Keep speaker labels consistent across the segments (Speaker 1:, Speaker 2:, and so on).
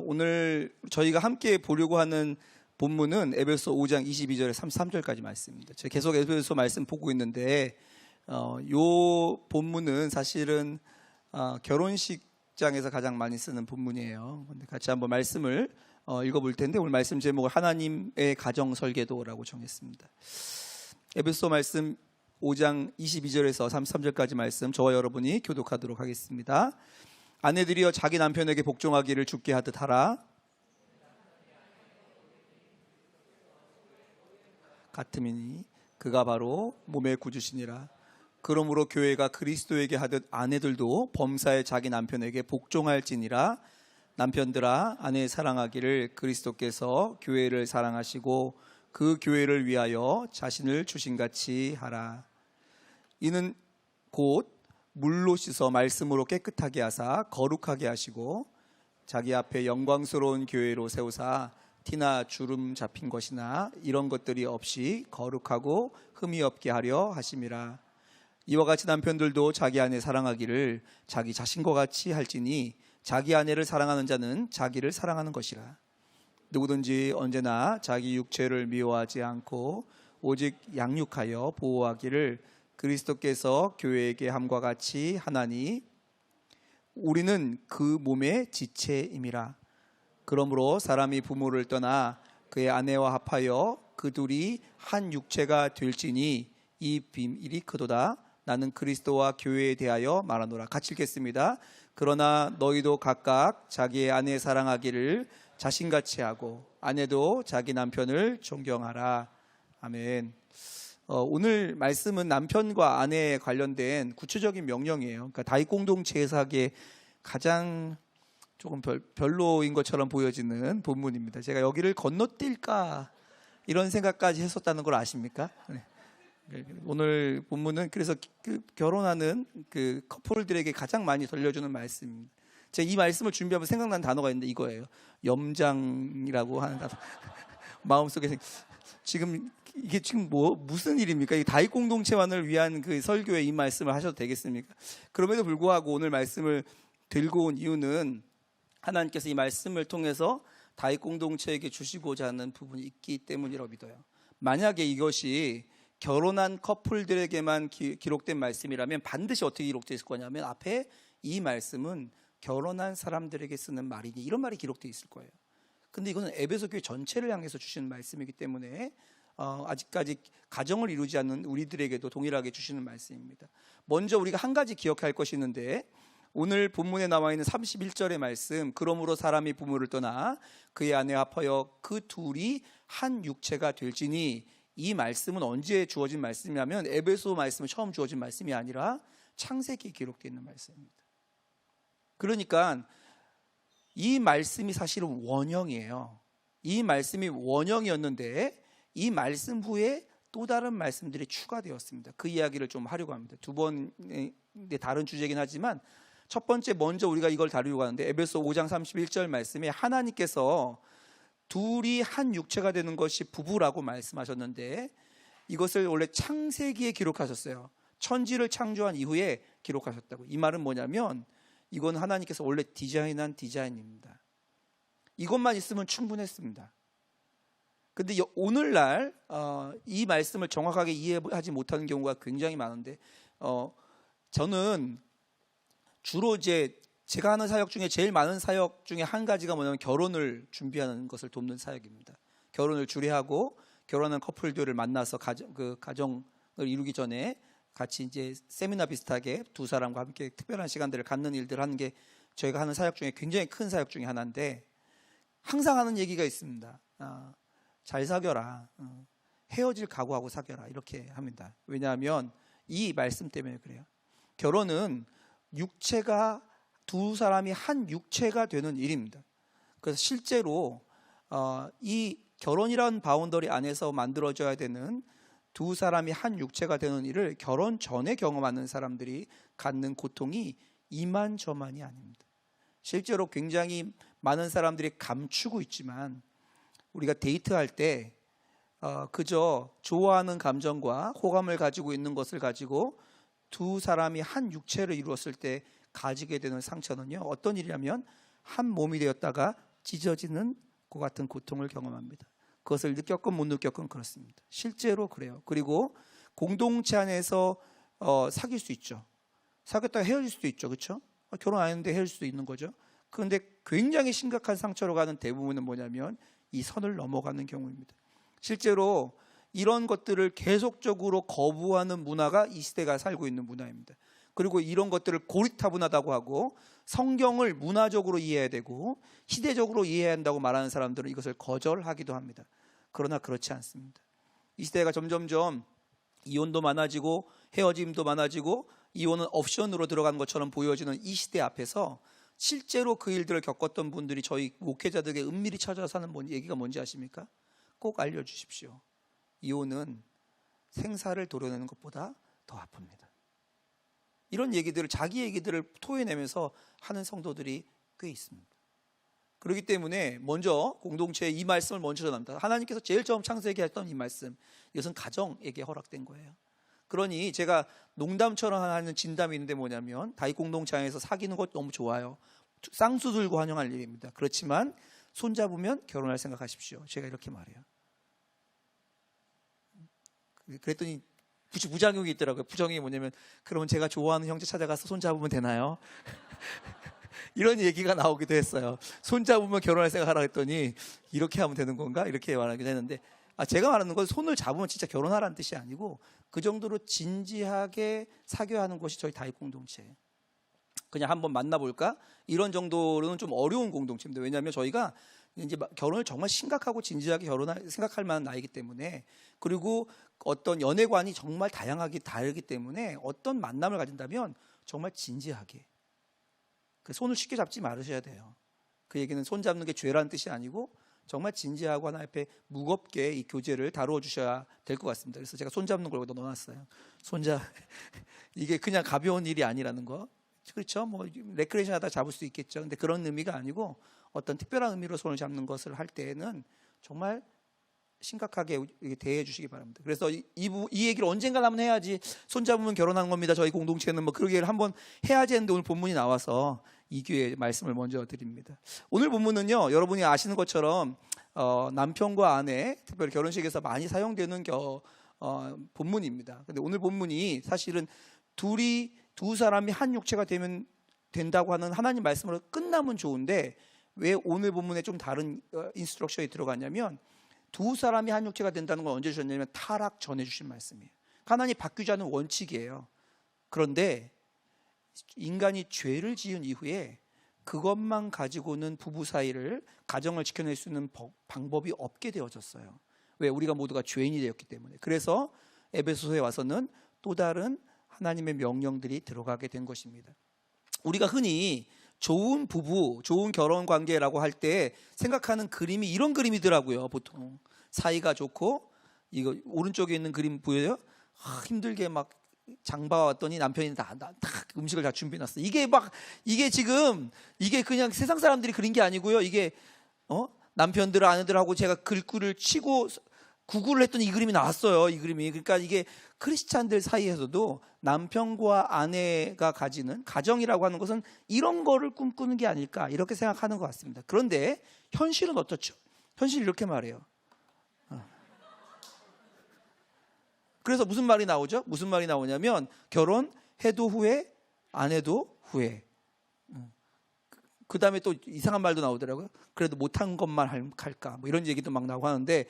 Speaker 1: 오늘 저희가 함께 보려고 하는 본문은 에베소 5장 22절에 33절까지 말씀입니다. 제가 계속 에베소 말씀 보고 있는데 요 본문은 사실은 결혼식장에서 가장 많이 쓰는 본문이에요. 근데 같이 한번 말씀을 읽어볼 텐데 오늘 말씀 제목을 하나님의 가정 설계도라고 정했습니다. 에베소 말씀 5장 22절에서 33절까지 말씀 저와 여러분이 교독하도록 하겠습니다. 아내들이여 자기 남편에게 복종하기를 주께 하듯 하라. 같음이니 그가 바로 몸의 구주시니라. 그러므로 교회가 그리스도에게 하듯 아내들도 범사에 자기 남편에게 복종할지니라. 남편들아 아내 사랑하기를 그리스도께서 교회를 사랑하시고 그 교회를 위하여 자신을 주신같이 하라. 이는 곧 물로 씻어 말씀으로 깨끗하게 하사 거룩하게 하시고 자기 앞에 영광스러운 교회로 세우사 티나 주름 잡힌 것이나 이런 것들이 없이 거룩하고 흠이 없게 하려 하심이라. 이와 같이 남편들도 자기 아내 사랑하기를 자기 자신과 같이 할지니 자기 아내를 사랑하는 자는 자기를 사랑하는 것이라. 누구든지 언제나 자기 육체를 미워하지 않고 오직 양육하여 보호하기를 그리스도께서 교회에게 함과 같이 하나니 우리는 그 몸의 지체임이라. 그러므로 사람이 부모를 떠나 그의 아내와 합하여 그 둘이 한 육체가 될지니 이 비밀이 크도다. 나는 그리스도와 교회에 대하여 말하노라. 같이 읽겠습니다. 그러나 너희도 각각 자기의 아내 사랑하기를 자신같이 하고 아내도 자기 남편을 존경하라. 아멘. 오늘 말씀은 남편과 아내에 관련된 구체적인 명령이에요. 그러니까 다윗 공동체에서 하기에 가장 조금 별로인 것처럼 보여지는 본문입니다. 제가 여기를 건너뛸까 이런 생각까지 했었다는 걸 아십니까? 네. 오늘 본문은 그래서 결혼하는 그 커플들에게 가장 많이 들려주는 말씀입니다. 제가 이 말씀을 준비하면 생각난 단어가 있는데 이거예요. 염장이라고 하는 단어. 마음속에 지금 이게 지금 무슨 일입니까? 이 다윗 공동체만을 위한 그 설교에 이 말씀을 하셔도 되겠습니까? 그럼에도 불구하고 오늘 말씀을 들고 온 이유는 하나님께서 이 말씀을 통해서 다윗 공동체에게 주시고자 하는 부분이 있기 때문이라고 믿어요. 만약에 이것이 결혼한 커플들에게만 기록된 말씀이라면 반드시 어떻게 기록되어 있을 거냐면 앞에 이 말씀은 결혼한 사람들에게 쓰는 말이니 이런 말이 기록되어 있을 거예요. 근데 이거는 에베소 교회 전체를 향해서 주시는 말씀이기 때문에 아직까지 가정을 이루지 않는 우리들에게도 동일하게 주시는 말씀입니다. 먼저 우리가 한 가지 기억할 것이 있는데 오늘 본문에 나와 있는 31절의 말씀, 그러므로 사람이 부모를 떠나 그의 아내와 합하여 그 둘이 한 육체가 될지니, 이 말씀은 언제 주어진 말씀이냐면 에베소 말씀은 처음 주어진 말씀이 아니라 창세기에 기록되어 있는 말씀입니다. 그러니까 이 말씀이 사실은 원형이에요. 이 말씀이 원형이었는데 이 말씀 후에 또 다른 말씀들이 추가되었습니다. 그 이야기를 좀 하려고 합니다. 두 번의 다른 주제이긴 하지만 첫 번째 먼저 우리가 이걸 다루려고 하는데 에베소 5장 31절 말씀에 하나님께서 둘이 한 육체가 되는 것이 부부라고 말씀하셨는데 이것을 원래 창세기에 기록하셨어요. 천지를 창조한 이후에 기록하셨다고. 이 말은 뭐냐면 이건 하나님께서 원래 디자인한 디자인입니다. 이것만 있으면 충분했습니다. 근데 오늘날 이 말씀을 정확하게 이해하지 못하는 경우가 굉장히 많은데 저는 주로 이제 제가 하는 사역 중에 제일 많은 사역 중에 한 가지가 뭐냐면 결혼을 준비하는 것을 돕는 사역입니다. 결혼을 주례하고 결혼한 커플들을 만나서 가정을 이루기 전에 같이 이제 세미나 비슷하게 두 사람과 함께 특별한 시간들을 갖는 일들을 하는 게 저희가 하는 사역 중에 굉장히 큰 사역 중에 하나인데 항상 하는 얘기가 있습니다. 잘 사겨라. 헤어질 각오하고 사겨라. 이렇게 합니다. 왜냐하면 이 말씀 때문에 그래요. 결혼은 육체가 두 사람이 한 육체가 되는 일입니다. 그래서 실제로 이 결혼이라는 바운더리 안에서 만들어져야 되는 두 사람이 한 육체가 되는 일을 결혼 전에 경험하는 사람들이 갖는 고통이 이만저만이 아닙니다. 실제로 굉장히 많은 사람들이 감추고 있지만 우리가 데이트할 때 그저 좋아하는 감정과 호감을 가지고 있는 것을 가지고 두 사람이 한 육체를 이루었을 때 가지게 되는 상처는요 어떤 일이냐면 한 몸이 되었다가 찢어지는 것 같은 고통을 경험합니다. 그것을 느꼈건 못 느꼈건 그렇습니다. 실제로 그래요. 그리고 공동체 안에서 사귈 수 있죠. 사귀었다가 헤어질 수도 있죠. 그렇죠? 결혼 안 했는데 헤어질 수도 있는 거죠. 그런데 굉장히 심각한 상처로 가는 대부분은 뭐냐면 이 선을 넘어가는 경우입니다. 실제로 이런 것들을 계속적으로 거부하는 문화가 이 시대가 살고 있는 문화입니다. 그리고 이런 것들을 고리타분하다고 하고 성경을 문화적으로 이해해야 되고 시대적으로 이해해야 한다고 말하는 사람들은 이것을 거절하기도 합니다. 그러나 그렇지 않습니다. 이 시대가 점점점 이혼도 많아지고 헤어짐도 많아지고 이혼은 옵션으로 들어간 것처럼 보여지는 이 시대 앞에서 실제로 그 일들을 겪었던 분들이 저희 목회자들에게 은밀히 찾아서 하는 얘기가 뭔지 아십니까? 꼭 알려주십시오. 이혼은 생사를 도려내는 것보다 더 아픕니다. 이런 얘기들을, 자기 얘기들을 토해내면서 하는 성도들이 꽤 있습니다. 그렇기 때문에 먼저 공동체에 이 말씀을 먼저 전합니다. 하나님께서 제일 처음 창세기에 했던 이 말씀, 이것은 가정에게 허락된 거예요. 그러니 제가 농담처럼 하는 진담이 있는데 뭐냐면 다윗 공동체 안에서 사귀는 것 너무 좋아요. 쌍수 들고 환영할 일입니다. 그렇지만 손잡으면 결혼할 생각하십시오. 제가 이렇게 말해요. 그랬더니 부작용이 있더라고요. 부정이 뭐냐면 그러면 제가 좋아하는 형제 찾아가서 손잡으면 되나요? 이런 얘기가 나오기도 했어요. 손잡으면 결혼할 생각하라 했더니 이렇게 하면 되는 건가? 이렇게 말하기도 했는데 제가 말하는 건 손을 잡으면 진짜 결혼하라는 뜻이 아니고 그 정도로 진지하게 사귀어야 하는 것이 저희 다윗 공동체예요. 그냥 한번 만나볼까? 이런 정도로는 좀 어려운 공동체입니다. 왜냐하면 저희가 이제 결혼을 정말 심각하고 진지하게 생각할 만한 나이기 때문에, 그리고 어떤 연애관이 정말 다르기 때문에 어떤 만남을 가진다면 정말 진지하게 그 손을 쉽게 잡지 말으셔야 돼요. 그 얘기는 손 잡는 게 죄라는 뜻이 아니고 정말 진지하고 하나 앞에 무겁게 이 교제를 다루어 주셔야 될 것 같습니다. 그래서 제가 손 잡는 걸 여기다 넣어놨어요. 이게 그냥 가벼운 일이 아니라는 거. 그렇죠? 뭐 레크레이션 하다 잡을 수 있겠죠. 근데 그런 의미가 아니고 어떤 특별한 의미로 손을 잡는 것을 할 때에는 정말 심각하게 대해 주시기 바랍니다. 그래서 이 얘기를 언젠가 한번 해야지, 손 잡으면 결혼한 겁니다. 저희 공동체는 뭐 그런 얘기를 한번 해야지 했는데 오늘 본문이 나와서 이 기회에 말씀을 먼저 드립니다. 오늘 본문은요, 여러분이 아시는 것처럼 남편과 아내, 특별히 결혼식에서 많이 사용되는 본문입니다. 근데 오늘 본문이 사실은 두 사람이 한 육체가 된다고 하는 하나님 말씀으로 끝나면 좋은데 왜 오늘 본문에 좀 다른 인스트럭션이 들어갔냐면, 두 사람이 한 육체가 된다는 걸 언제 주셨냐면 타락 전에 주신 말씀이에요. 하나님 바뀌지 않는 원칙이에요. 그런데 인간이 죄를 지은 이후에 그것만 가지고는 부부 사이를, 가정을 지켜낼 수 있는 방법이 없게 되어졌어요. 왜? 우리가 모두가 죄인이 되었기 때문에. 그래서 에베소서에 와서는 또 다른 하나님의 명령들이 들어가게 된 것입니다. 우리가 흔히 좋은 부부, 좋은 결혼 관계라고 할 때 생각하는 그림이 이런 그림이더라고요. 보통 사이가 좋고, 이거 오른쪽에 있는 그림 보여요? 힘들게 막 장봐 왔더니 남편이 다 음식을 다 준비해놨어. 이게 지금 이게 그냥 세상 사람들이 그린 게 아니고요. 이게 남편들 아내들하고 제가 글귀를 치고 구글을 했더니 이 그림이 나왔어요. 이 그림이. 그러니까 이게 크리스찬들 사이에서도 남편과 아내가 가지는 가정이라고 하는 것은 이런 거를 꿈꾸는 게 아닐까, 이렇게 생각하는 것 같습니다. 그런데 현실은 어떻죠? 현실이 이렇게 말해요. 그래서 무슨 말이 나오죠? 무슨 말이 나오냐면 결혼해도 후회, 안 해도 후회. 그 다음에 또 이상한 말도 나오더라고요. 그래도 못한 것만 할까, 뭐 이런 얘기도 막 나오고 하는데,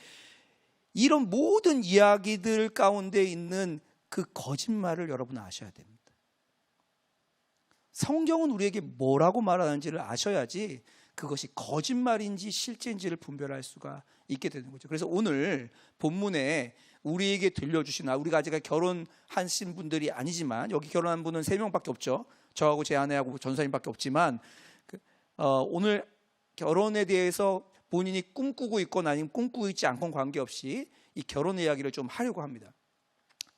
Speaker 1: 이런 모든 이야기들 가운데 있는 그 거짓말을 여러분 아셔야 됩니다. 성경은 우리에게 뭐라고 말하는지를 아셔야지 그것이 거짓말인지 실제인지를 분별할 수가 있게 되는 거죠. 그래서 오늘 본문에 우리에게 들려주신, 우리가 아직 결혼하신 분들이 아니지만, 여기 결혼한 분은 3명밖에 없죠. 저하고 제 아내하고 전사님밖에 없지만, 오늘 결혼에 대해서 본인이 꿈꾸고 있거나 아니면 꿈꾸고 있지 않건 관계없이 이 결혼 이야기를 좀 하려고 합니다.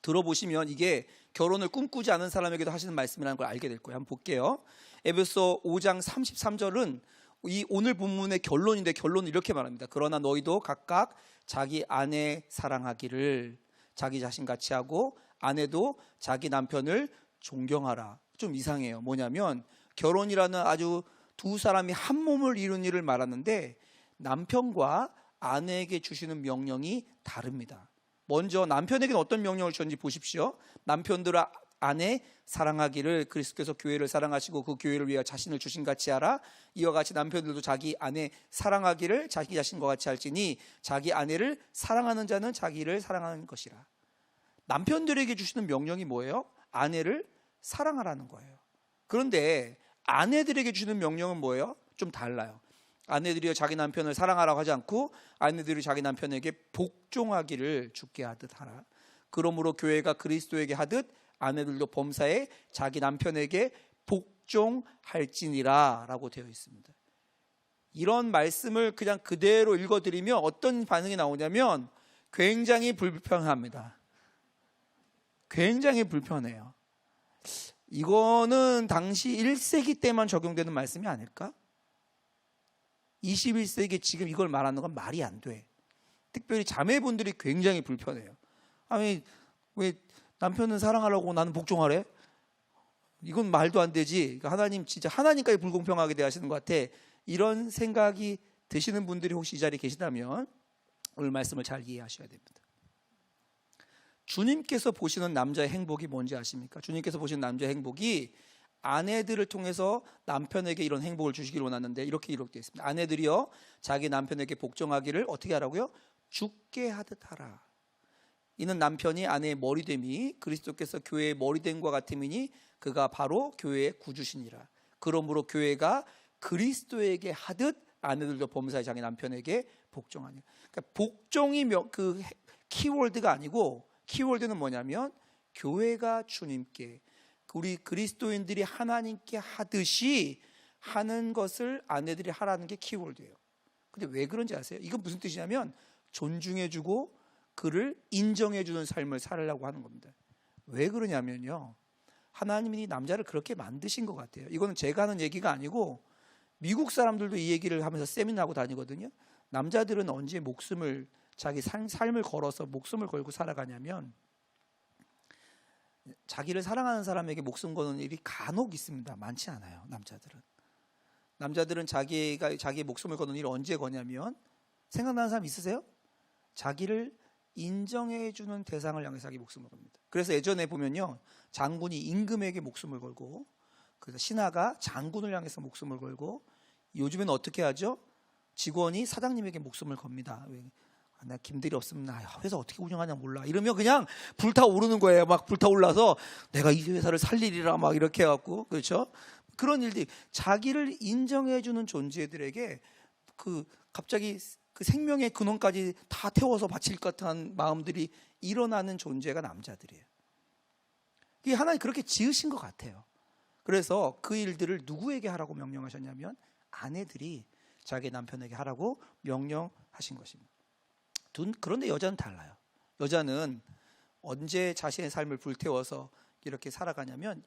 Speaker 1: 들어보시면 이게 결혼을 꿈꾸지 않은 사람에게도 하시는 말씀이라는 걸 알게 될 거예요. 한번 볼게요. 에베소 5장 33절은 이 오늘 본문의 결론인데, 결론은 이렇게 말합니다. 그러나 너희도 각각 자기 아내 사랑하기를 자기 자신같이 하고 아내도 자기 남편을 존경하라. 좀 이상해요. 뭐냐면 결혼이라는 아주 두 사람이 한 몸을 이룬 일을 말하는데 남편과 아내에게 주시는 명령이 다릅니다. 먼저 남편에게는 어떤 명령을 주는지 보십시오. 남편들아 아내 사랑하기를 그리스도께서 교회를 사랑하시고 그 교회를 위하여 자신을 주신 같이 하라. 이와 같이 남편들도 자기 아내 사랑하기를 자기 자신과 같이 할지니 자기 아내를 사랑하는 자는 자기를 사랑하는 것이라. 남편들에게 주시는 명령이 뭐예요? 아내를 사랑하라는 거예요. 그런데 아내들에게 주시는 명령은 뭐예요? 좀 달라요. 아내들이여 자기 남편을 사랑하라고 하지 않고 아내들이 자기 남편에게 복종하기를 주께 하듯 하라. 그러므로 교회가 그리스도에게 하듯 아내들도 범사에 자기 남편에게 복종할지니라 라고 되어 있습니다. 이런 말씀을 그냥 그대로 읽어드리면 어떤 반응이 나오냐면 굉장히 불편합니다. 굉장히 불편해요. 이거는 당시 1세기 때만 적용되는 말씀이 아닐까? 21세기 지금 이걸 말하는 건 말이 안 돼. 특별히 자매분들이 굉장히 불편해요. 아니 왜 남편은 사랑하라고 나는 복종하래? 이건 말도 안 되지. 하나님 진짜 하나님까지 불공평하게 대하시는 것 같아. 이런 생각이 드시는 분들이 혹시 이 자리에 계시다면 오늘 말씀을 잘 이해하셔야 됩니다. 주님께서 보시는 남자의 행복이 뭔지 아십니까? 주님께서 보시는 남자의 행복이 아내들을 통해서 남편에게 이런 행복을 주시기를 원하는데 이렇게 기록되어 있습니다. 아내들이여 자기 남편에게 복종하기를 어떻게 하라고요? 죽게 하듯 하라. 이는 남편이 아내의 머리됨이 그리스도께서 교회의 머리됨과 같음이니 그가 바로 교회의 구주시니라. 그러므로 교회가 그리스도에게 하듯 아내들도 범사에 자기 남편에게 복종하니. 그러니까 복종이 그 키워드가 아니고 키워드는 뭐냐면 교회가 주님께 우리 그리스도인들이 하나님께 하듯이 하는 것을 아내들이 하라는 게 키워드예요. 근데 왜 그런지 아세요? 이건 무슨 뜻이냐면 존중해주고 그를 인정해주는 삶을 살으려고 하는 겁니다. 왜 그러냐면요, 하나님이 남자를 그렇게 만드신 것 같아요. 이거는 제가 하는 얘기가 아니고 미국 사람들도 이 얘기를 하면서 세미나하고 다니거든요. 남자들은 언제 목숨을 자기 삶을 걸어서 목숨을 걸고 살아가냐면 자기를 사랑하는 사람에게 목숨 거는 일이 간혹 있습니다. 많지 않아요. 남자들은 자기의 목숨을 거는 일을 언제 거냐면 생각나는 사람 있으세요? 자기를 인정해주는 대상을 향해서 자기 목숨을 겁니다. 그래서 예전에 보면요, 장군이 임금에게 목숨을 걸고 그래서 신하가 장군을 향해서 목숨을 걸고 요즘에는 어떻게 하죠? 직원이 사장님에게 목숨을 겁니다. 나 김대리 없으면 나 회사 어떻게 운영하냐 몰라 이러면 그냥 불타오르는 거예요. 막 불타올라서 내가 이 회사를 살리리라 막 이렇게 해갖고, 그렇죠? 그런 일들이 자기를 인정해주는 존재들에게 갑자기 그 생명의 근원까지 다 태워서 바칠 것 같은 마음들이 일어나는 존재가 남자들이에요. 이게 하나님 그렇게 지으신 것 같아요. 그래서 그 일들을 누구에게 하라고 명령하셨냐면 아내들이 자기 남편에게 하라고 명령하신 것입니다. 그런데 여자는 달라요. 여자는 언제 자신의 삶을 불태워서 이렇게 살아가냐면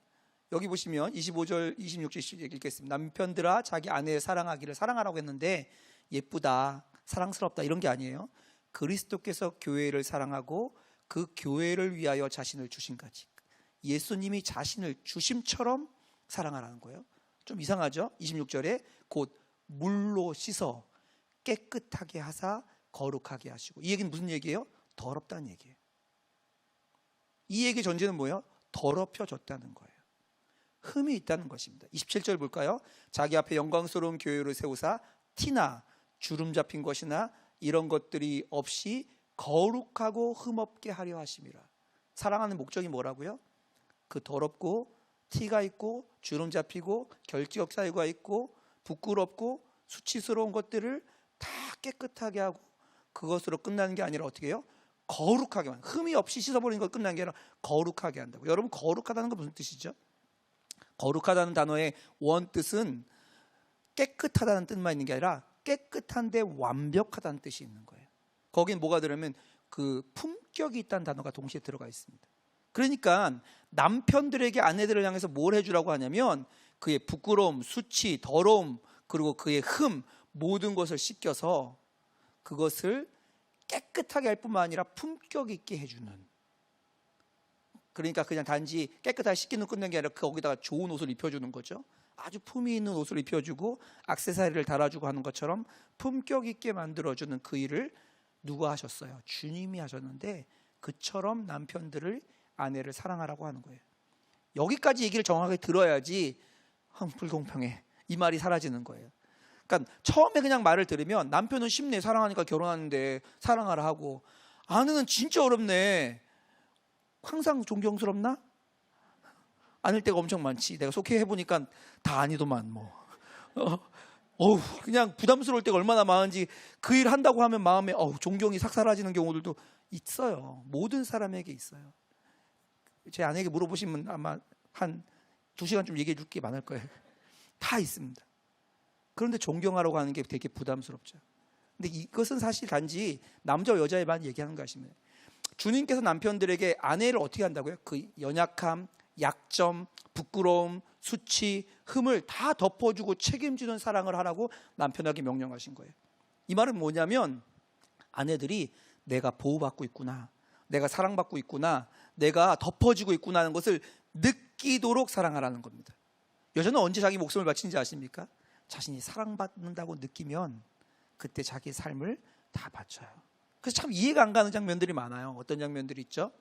Speaker 1: 여기 보시면 25절 26절 읽겠습니다. 남편들아 자기 아내의 사랑하기를 사랑하라고 했는데 예쁘다 사랑스럽다 이런 게 아니에요. 그리스도께서 교회를 사랑하고 그 교회를 위하여 자신을 주신 같이 예수님이 자신을 주심처럼 사랑하라는 거예요. 좀 이상하죠? 26절에 곧 물로 씻어 깨끗하게 하사 거룩하게 하시고, 이 얘기는 무슨 얘기예요? 더럽다는 얘기예요. 이 얘기의 전제는 뭐예요? 더럽혀졌다는 거예요. 흠이 있다는 것입니다. 27절 볼까요? 자기 앞에 영광스러운 교회를 세우사 티나 주름 잡힌 것이나 이런 것들이 없이 거룩하고 흠없게 하려 하심이라. 사랑하는 목적이 뭐라고요? 그 더럽고 티가 있고 주름 잡히고 결지역 사유가 있고 부끄럽고 수치스러운 것들을 다 깨끗하게 하고 그것으로 끝나는 게 아니라 어떻게 해요? 거룩하게, 흠이 없이 씻어버리는 것 끝나는 게 아니라 거룩하게 한다고. 여러분, 거룩하다는 건 무슨 뜻이죠? 거룩하다는 단어의 원뜻은 깨끗하다는 뜻만 있는 게 아니라 깨끗한데 완벽하다는 뜻이 있는 거예요. 거긴 뭐가 들으면 그 품격이 있다는 단어가 동시에 들어가 있습니다. 그러니까 남편들에게 아내들을 향해서 뭘 해주라고 하냐면 그의 부끄러움, 수치, 더러움 그리고 그의 흠 모든 것을 씻겨서 그것을 깨끗하게 할 뿐만 아니라 품격 있게 해주는, 그러니까 그냥 단지 깨끗하게 씻기는 끝낸 게 아니라 거기다가 좋은 옷을 입혀주는 거죠. 아주 품위 있는 옷을 입혀주고 액세서리를 달아주고 하는 것처럼 품격 있게 만들어주는 그 일을 누가 하셨어요? 주님이 하셨는데 그처럼 남편들을, 아내를 사랑하라고 하는 거예요. 여기까지 얘기를 정확하게 들어야지 불공평해 이 말이 사라지는 거예요. 그러니까 처음에 그냥 말을 들으면 남편은 쉽네, 사랑하니까 결혼하는데 사랑하라 하고, 아내는 진짜 어렵네, 항상 존경스럽나? 아닐 때가 엄청 많지. 내가 속해 해보니까 다 아니더만 뭐. 그냥 부담스러울 때가 얼마나 많은지, 그 일 한다고 하면 마음에 존경이 싹 사라지는 경우들도 있어요. 모든 사람에게 있어요. 제 아내에게 물어보시면 아마 한 2시간 좀 얘기해 줄 게 많을 거예요. 다 있습니다. 그런데 존경하라고 하는 게 되게 부담스럽죠. 근데 이것은 사실 단지 남자와 여자에만 얘기하는 것입니다. 주님께서 남편들에게 아내를 어떻게 한다고요? 그 연약함, 약점, 부끄러움, 수치, 흠을 다 덮어주고 책임지는 사랑을 하라고 남편에게 명령하신 거예요. 이 말은 뭐냐면 아내들이 내가 보호받고 있구나, 내가 사랑받고 있구나, 내가 덮어지고 있구나 하는 것을 느끼도록 사랑하라는 겁니다. 여자는 언제 자기 목숨을 바치는지 아십니까? 자신이 사랑받는다고 느끼면 그때 자기 삶을 다 바쳐요. 그래서 참 이해가 안 가는 장면들이 많아요. 어떤 장면들이 있죠?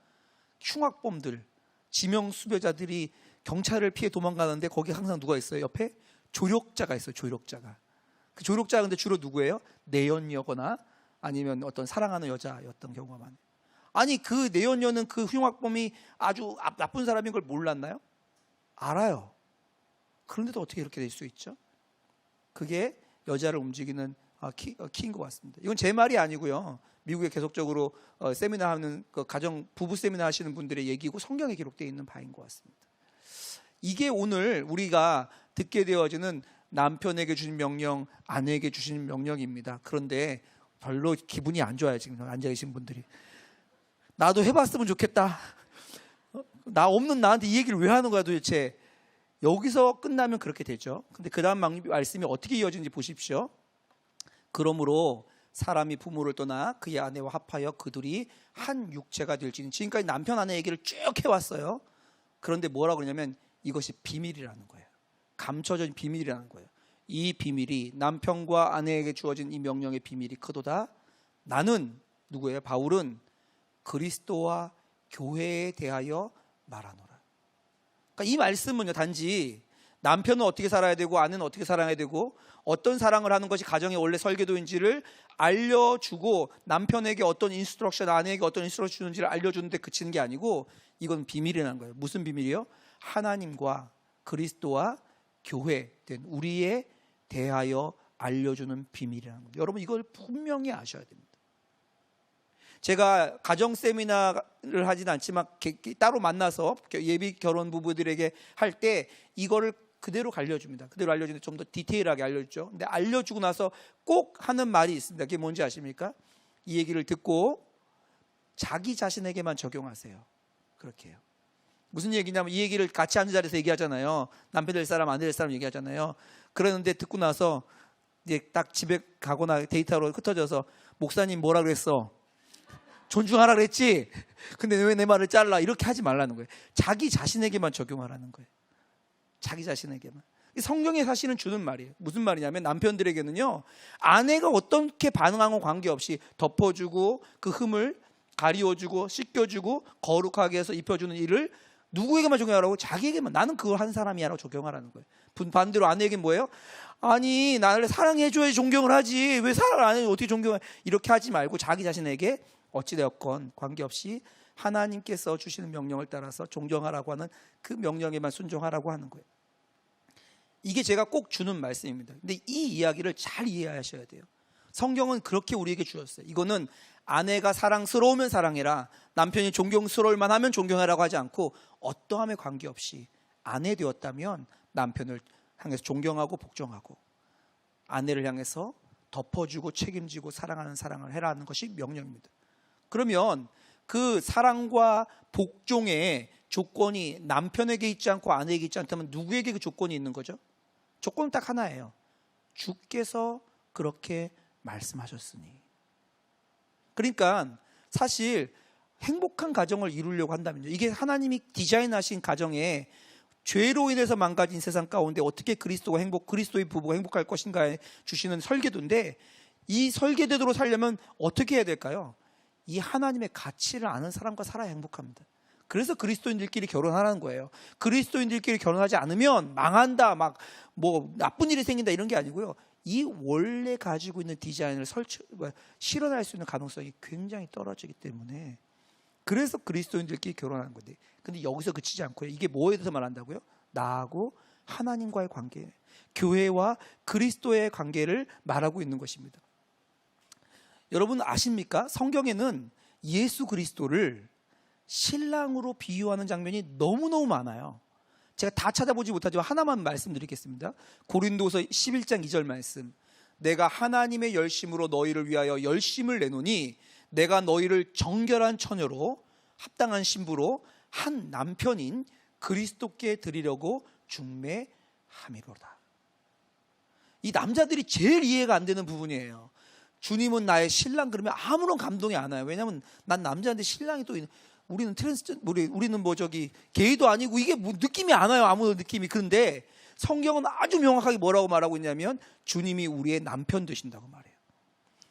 Speaker 1: 흉악범들, 지명수배자들이 경찰을 피해 도망가는데 거기 항상 누가 있어요? 옆에 조력자가 있어요. 조력자가. 그 조력자가 근데 주로 누구예요? 내연녀거나 아니면 어떤 사랑하는 여자였던 경우가 많아요. 아니 그 내연녀는 그 흉악범이 아주 나쁜 사람인 걸 몰랐나요? 알아요. 그런데도 어떻게 이렇게 될 수 있죠? 그게 여자를 움직이는 키인 것 같습니다. 이건 제 말이 아니고요. 미국에 계속적으로 세미나 하는 가정 부부 세미나 하시는 분들의 얘기고 성경에 기록되어 있는 바인 것 같습니다. 이게 오늘 우리가 듣게 되어지는 남편에게 주신 명령, 아내에게 주신 명령입니다. 그런데 별로 기분이 안 좋아요. 지금 앉아 계신 분들이. 나도 해봤으면 좋겠다. 나 없는 나한테 이 얘기를 왜 하는 거야 도대체. 여기서 끝나면 그렇게 되죠. 근데 그 다음 말씀이 어떻게 이어지는지 보십시오. 그러므로 사람이 부모를 떠나 그의 아내와 합하여 그들이 한 육체가 될지니. 지금까지 남편 아내 얘기를 쭉 해왔어요. 그런데 뭐라고 그러냐면 이것이 비밀이라는 거예요. 감춰진 비밀이라는 거예요. 이 비밀이, 남편과 아내에게 주어진 이 명령의 비밀이 크도다. 나는 누구예요? 바울은 그리스도와 교회에 대하여 말하노라. 그러니까 이 말씀은요, 단지 남편은 어떻게 살아야 되고 아내는 어떻게 살아야 되고 어떤 사랑을 하는 것이 가정의 원래 설계도인지를 알려주고 남편에게 어떤 인스트럭션, 아내에게 어떤 인스트럭션 주는지를 알려주는데 그치는 게 아니고 이건 비밀이라는 거예요. 무슨 비밀이요? 하나님과 그리스도와 교회 된 우리에 대하여 알려주는 비밀이라는 거예요. 여러분 이걸 분명히 아셔야 됩니다. 제가 가정 세미나를 하진 않지만 따로 만나서 예비 결혼 부부들에게 할 때 이거를 그대로 알려줍니다. 그대로 알려주는데 좀 더 디테일하게 알려주죠. 근데 알려주고 나서 꼭 하는 말이 있습니다. 그게 뭔지 아십니까? 이 얘기를 듣고 자기 자신에게만 적용하세요. 그렇게 해요. 무슨 얘기냐면 이 얘기를 같이 앉은 자리에서 얘기하잖아요. 남편 될 사람, 아내 될 사람 얘기하잖아요. 그러는데 듣고 나서 이제 딱 집에 가거나 데이터로 흩어져서 목사님 뭐라 그랬어? 존중하라 그랬지? 근데 왜 내 말을 잘라? 이렇게 하지 말라는 거예요. 자기 자신에게만 적용하라는 거예요. 자기 자신에게만. 성경에 사실은 주는 말이에요. 무슨 말이냐면 남편들에게는요, 아내가 어떻게 반응하는 관계없이 덮어주고 그 흠을 가리워주고 씻겨주고 거룩하게 해서 입혀주는 일을 누구에게만 적용하라고? 자기에게만. 나는 그걸 한 사람이야 라고 적용하라는 거예요. 반대로 아내에게는 뭐예요? 아니 나를 사랑해줘야지 존경을 하지, 왜 사랑을 안 해? 어떻게 존경을 해? 이렇게 하지 말고 자기 자신에게 어찌되었건 관계없이 하나님께서 주시는 명령을 따라서 존경하라고 하는 그 명령에만 순종하라고 하는 거예요. 이게 제가 꼭 주는 말씀입니다. 근데 이 이야기를 잘 이해하셔야 돼요. 성경은 그렇게 우리에게 주셨어요. 이거는 아내가 사랑스러우면 사랑해라, 남편이 존경스러울 만하면 존경하라고 하지 않고 어떠함에 관계없이 아내 되었다면 남편을 향해서 존경하고 복종하고 아내를 향해서 덮어주고 책임지고 사랑하는 사랑을 해라는 것이 명령입니다. 그러면 그 사랑과 복종의 조건이 남편에게 있지 않고 아내에게 있지 않다면 누구에게 그 조건이 있는 거죠? 조건은 딱 하나예요. 주께서 그렇게 말씀하셨으니. 그러니까 사실 행복한 가정을 이루려고 한다면요, 이게 하나님이 디자인하신 가정의 죄로 인해서 망가진 세상 가운데 어떻게 그리스도의 부부가 행복할 것인가에 주시는 설계도인데, 이 설계대로 살려면 어떻게 해야 될까요? 이 하나님의 가치를 아는 사람과 살아야 행복합니다. 그래서 그리스도인들끼리 결혼하라는 거예요. 그리스도인들끼리 결혼하지 않으면 망한다, 막 뭐 나쁜 일이 생긴다, 이런 게 아니고요. 이 원래 가지고 있는 디자인을 실현할 수 있는 가능성이 굉장히 떨어지기 때문에, 그래서 그리스도인들끼리 결혼하는 건데, 근데 여기서 그치지 않고요. 이게 뭐에 대해서 말한다고요? 나하고 하나님과의 관계, 교회와 그리스도의 관계를 말하고 있는 것입니다. 여러분 아십니까? 성경에는 예수 그리스도를 신랑으로 비유하는 장면이 너무너무 많아요. 제가 다 찾아보지 못하지만 하나만 말씀드리겠습니다. 고린도서 11장 2절 말씀. 내가 하나님의 열심으로 너희를 위하여 열심을 내노니 내가 너희를 정결한 처녀로 합당한 신부로 한 남편인 그리스도께 드리려고 중매함이로다. 이 남자들이 제일 이해가 안 되는 부분이에요. 주님은 나의 신랑, 그러면 아무런 감동이 안 와요. 왜냐하면 난 남자인데 신랑이 또 우리는 우리는 게이도 아니고, 이게 뭐 느낌이 안 와요. 아무 느낌이. 그런데 성경은 아주 명확하게 뭐라고 말하고 있냐면 주님이 우리의 남편 되신다고 말해요.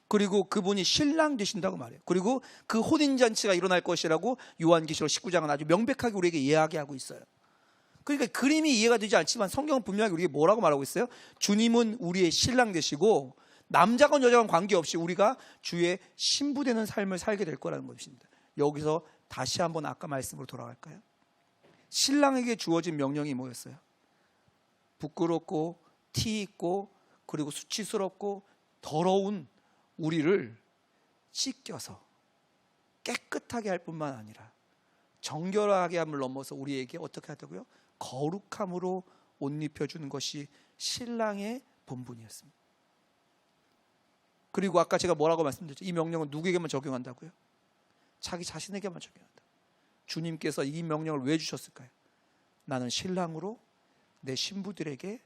Speaker 1: 그리고 그분이 신랑 되신다고 말해요. 그리고 그 혼인잔치가 일어날 것이라고 요한계시록 19장은 아주 명백하게 우리에게 이야기하고 있어요. 그러니까 그림이 이해가 되지 않지만 성경은 분명하게 우리에게 뭐라고 말하고 있어요? 주님은 우리의 신랑 되시고 남자건 여자건 관계없이 우리가 주의 신부 되는 삶을 살게 될 거라는 것입니다. 여기서 다시 한번 아까 말씀으로 돌아갈까요? 신랑에게 주어진 명령이 뭐였어요? 부끄럽고 티 있고 그리고 수치스럽고 더러운 우리를 씻겨서 깨끗하게 할 뿐만 아니라 정결하게 함을 넘어서 우리에게 어떻게 하다고요? 거룩함으로 옷 입혀주는 것이 신랑의 본분이었습니다. 그리고 아까 제가 뭐라고 말씀드렸죠? 이 명령은 누구에게만 적용한다고요? 자기 자신에게만 적용한다. 주님께서 이 명령을 왜 주셨을까요? 나는 신랑으로 내 신부들에게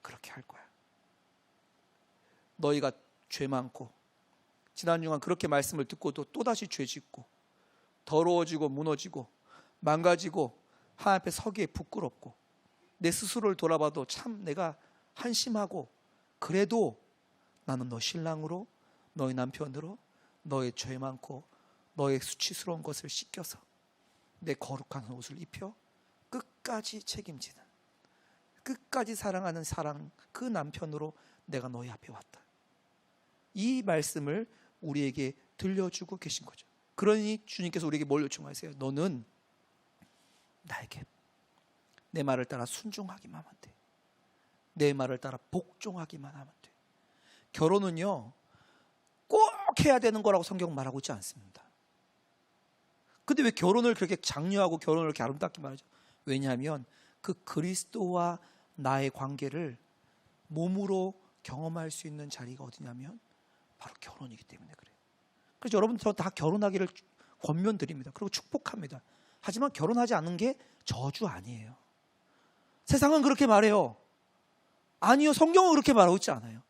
Speaker 1: 그렇게 할 거야. 너희가 죄 많고, 지난 주간 그렇게 말씀을 듣고도 또다시 죄 짓고 더러워지고 무너지고 망가지고 하나님 앞에 서기에 부끄럽고 내 스스로를 돌아봐도 참 내가 한심하고, 그래도 나는 너 신랑으로, 너의 남편으로 너의 죄 많고 너의 수치스러운 것을 씻겨서 내 거룩한 옷을 입혀 끝까지 책임지는, 끝까지 사랑하는 그 남편으로 내가 너희 앞에 왔다. 이 말씀을 우리에게 들려주고 계신 거죠. 그러니 주님께서 우리에게 뭘 요청하세요? 너는 나에게 내 말을 따라 순종하기만 하면 돼. 내 말을 따라 복종하기만 하면 돼. 결혼은요 꼭 해야 되는 거라고 성경은 말하고 있지 않습니다. 근데 왜 결혼을 그렇게 장려하고 결혼을 그렇게 아름답게 말하죠? 왜냐하면 그 그리스도와 나의 관계를 몸으로 경험할 수 있는 자리가 어디냐면 바로 결혼이기 때문에 그래요. 그래서 여러분 저 다 결혼하기를 권면드립니다. 그리고 축복합니다. 하지만 결혼하지 않는 게 저주 아니에요. 세상은 그렇게 말해요. 아니요, 성경은 그렇게 말하고 있지 않아요.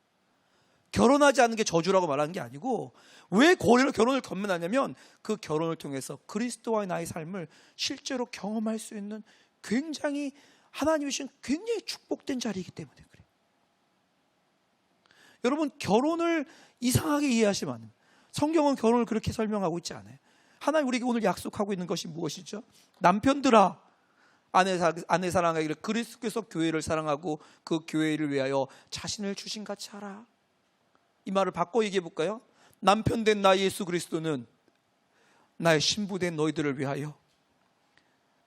Speaker 1: 결혼하지 않는 게 저주라고 말하는 게 아니고, 왜 결혼을 권면하냐면 그 결혼을 통해서 그리스도와의 나의 삶을 실제로 경험할 수 있는 굉장히 하나님이 주신 굉장히 축복된 자리이기 때문에 그래요. 여러분 결혼을 이상하게 이해하시면 안 됩니다. 성경은 결혼을 그렇게 설명하고 있지 않아요. 하나님 우리에게 오늘 약속하고 있는 것이 무엇이죠? 남편들아, 아내 사랑하기를 그리스도께서 교회를 사랑하고 그 교회를 위하여 자신을 주신 같이 하라. 이 말을 바꿔 얘기해 볼까요? 남편된 나 예수 그리스도는 나의 신부된 너희들을 위하여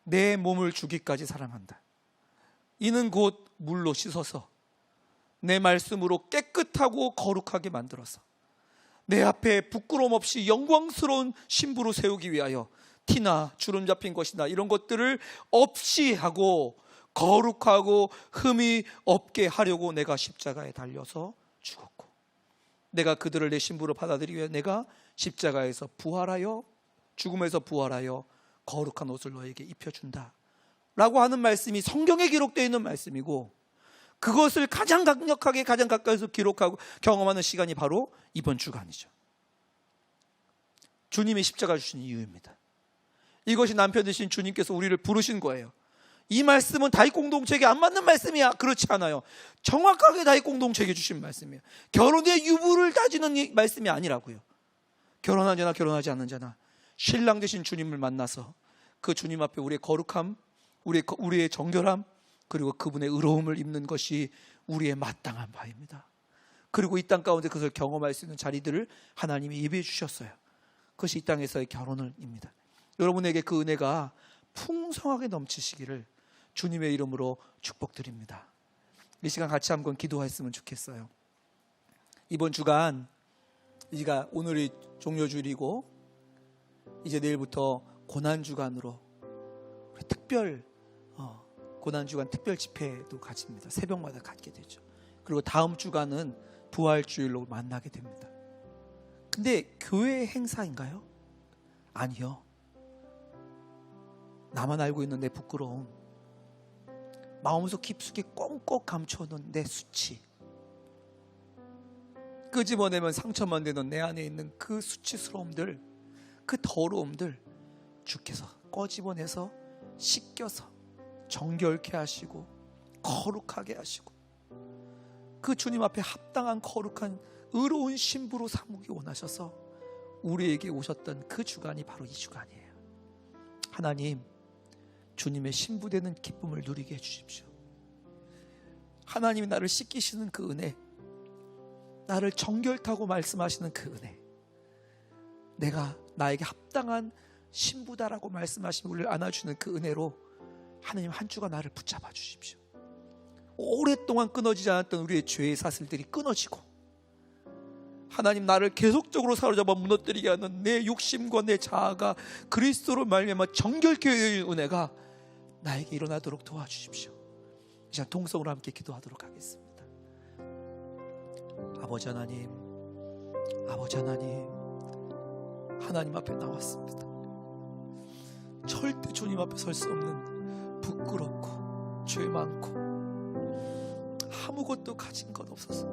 Speaker 1: 내 몸을 주기까지 사랑한다. 이는 곧 물로 씻어서 내 말씀으로 깨끗하고 거룩하게 만들어서 내 앞에 부끄러움 없이 영광스러운 신부로 세우기 위하여 티나 주름 잡힌 것이나 이런 것들을 없이 하고 거룩하고 흠이 없게 하려고 내가 십자가에 달려서 죽었고, 내가 그들을 내 신부로 받아들이기 위해 내가 십자가에서 부활하여, 죽음에서 부활하여 거룩한 옷을 너에게 입혀준다 라고 하는 말씀이 성경에 기록되어 있는 말씀이고, 그것을 가장 강력하게 가장 가까이서 기록하고 경험하는 시간이 바로 이번 주간이죠. 주님이 십자가 주신 이유입니다. 이것이 남편 되신 주님께서 우리를 부르신 거예요. 이 말씀은 다윗 공동체에게 안 맞는 말씀이야. 그렇지 않아요. 정확하게 다윗 공동체에게 주신 말씀이에요. 결혼의 유무를 따지는 이 말씀이 아니라고요. 결혼한 자나 결혼하지 않는 자나 신랑 되신 주님을 만나서 그 주님 앞에 우리의 거룩함, 우리의 정결함, 그리고 그분의 의로움을 입는 것이 우리의 마땅한 바입니다. 그리고 이 땅 가운데 그것을 경험할 수 있는 자리들을 하나님이 예비해 주셨어요. 그것이 이 땅에서의 결혼입니다. 여러분에게 그 은혜가 풍성하게 넘치시기를 주님의 이름으로 축복드립니다. 이 시간 같이 한번 기도했으면 좋겠어요. 이번 주간, 이가 오늘이 종료주일이고 이제 내일부터 고난주간으로 특별 고난주간 특별 집회도 가집니다. 새벽마다 갖게 되죠. 그리고 다음 주간은 부활주일로 만나게 됩니다. 근데 교회 행사인가요? 아니요. 나만 알고 있는 내 부끄러움, 마음속 깊숙이 꽁꽁 감춰놓은 내 수치, 끄집어내면 상처만 되는 내 안에 있는 그 수치스러움들, 그 더러움들 주께서 꺼집어내서 씻겨서 정결케 하시고 거룩하게 하시고 그 주님 앞에 합당한 거룩한 의로운 신부로 삼기 원하셔서 우리에게 오셨던 그 주간이 바로 이 주간이에요. 하나님, 주님의 신부되는 기쁨을 누리게 해주십시오. 하나님이 나를 씻기시는 그 은혜, 나를 정결타고 말씀하시는 그 은혜, 내가 나에게 합당한 신부다라고 말씀하시면 우리를 안아주는 그 은혜로 하나님 한 주가 나를 붙잡아 주십시오. 오랫동안 끊어지지 않았던 우리의 죄의 사슬들이 끊어지고 하나님, 나를 계속적으로 사로잡아 무너뜨리게 하는 내 욕심과 내 자아가 그리스도로 말미암아 정결케 되는 은혜가 나에게 일어나도록 도와주십시오. 이제 동성으로 함께 기도하도록 하겠습니다. 아버지 하나님, 아버지 하나님, 하나님 앞에 나왔습니다. 절대 주님 앞에 설 수 없는 부끄럽고 죄 많고 아무것도 가진 것 없어서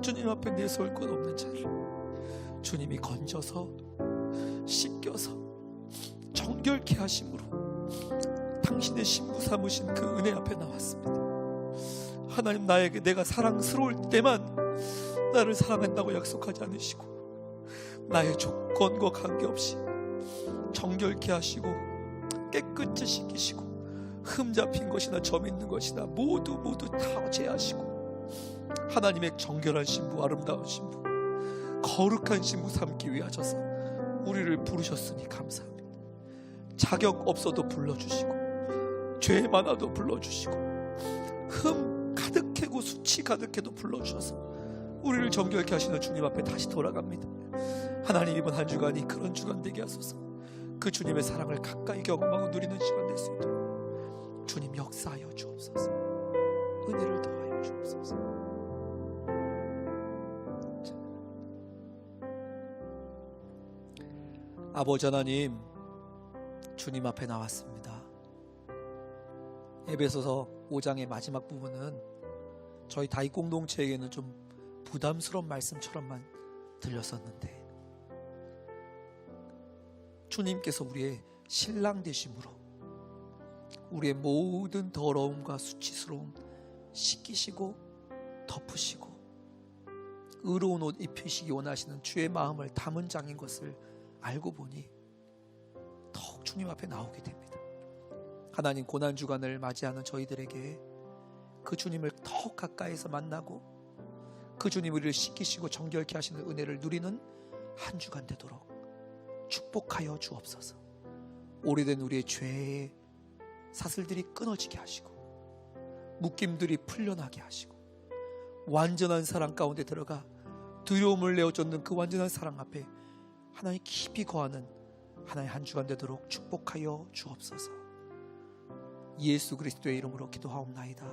Speaker 1: 주님 앞에 내세울 것 없는 자를 주님이 건져서 씻겨서 정결케 하심으로 당신의 신부 삼으신 그 은혜 앞에 나왔습니다. 하나님, 나에게 내가 사랑스러울 때만 나를 사랑한다고 약속하지 않으시고 나의 조건과 관계없이 정결케 하시고 깨끗이 씻기시고 흠 잡힌 것이나 점 있는 것이나 모두 다 제하시고 하나님의 정결한 신부, 아름다운 신부, 거룩한 신부 삼기 위하셔서 우리를 부르셨으니 감사합니다. 자격 없어도 불러주시고 죄 많아도 불러주시고 흠 가득해고 수치 가득해도 불러주셔서 우리를 정결케 하시는 주님 앞에 다시 돌아갑니다. 하나님, 이번 한 주간이 그런 주간 되게 하소서. 그 주님의 사랑을 가까이 경험하고 누리는 시간 될 수 있도록 주님 역사하여 주옵소서. 은혜를 더하여 주옵소서. 아버지 하나님, 주님 앞에 나왔습니다. 에베소서 5장의 마지막 부분은 저희 다윗 공동체에게는 좀 부담스러운 말씀처럼만 들렸었는데 주님께서 우리의 신랑 되심으로 우리의 모든 더러움과 수치스러움 씻기시고 덮으시고 의로운 옷 입히시기 원하시는 주의 마음을 담은 장인 것을 알고 보니 더욱 주님 앞에 나오게 됩니다. 하나님, 고난주간을 맞이하는 저희들에게 그 주님을 더욱 가까이서 만나고 그 주님 우리를 씻기시고 정결케 하시는 은혜를 누리는 한 주간 되도록 축복하여 주옵소서. 오래된 우리의 죄의 사슬들이 끊어지게 하시고 묶임들이 풀려나게 하시고 완전한 사랑 가운데 들어가 두려움을 내어쫓는 그 완전한 사랑 앞에 하나님 깊이 거하는 하나의 한 주간 되도록 축복하여 주옵소서. 예수 그리스도의 이름으로 기도하옵나이다.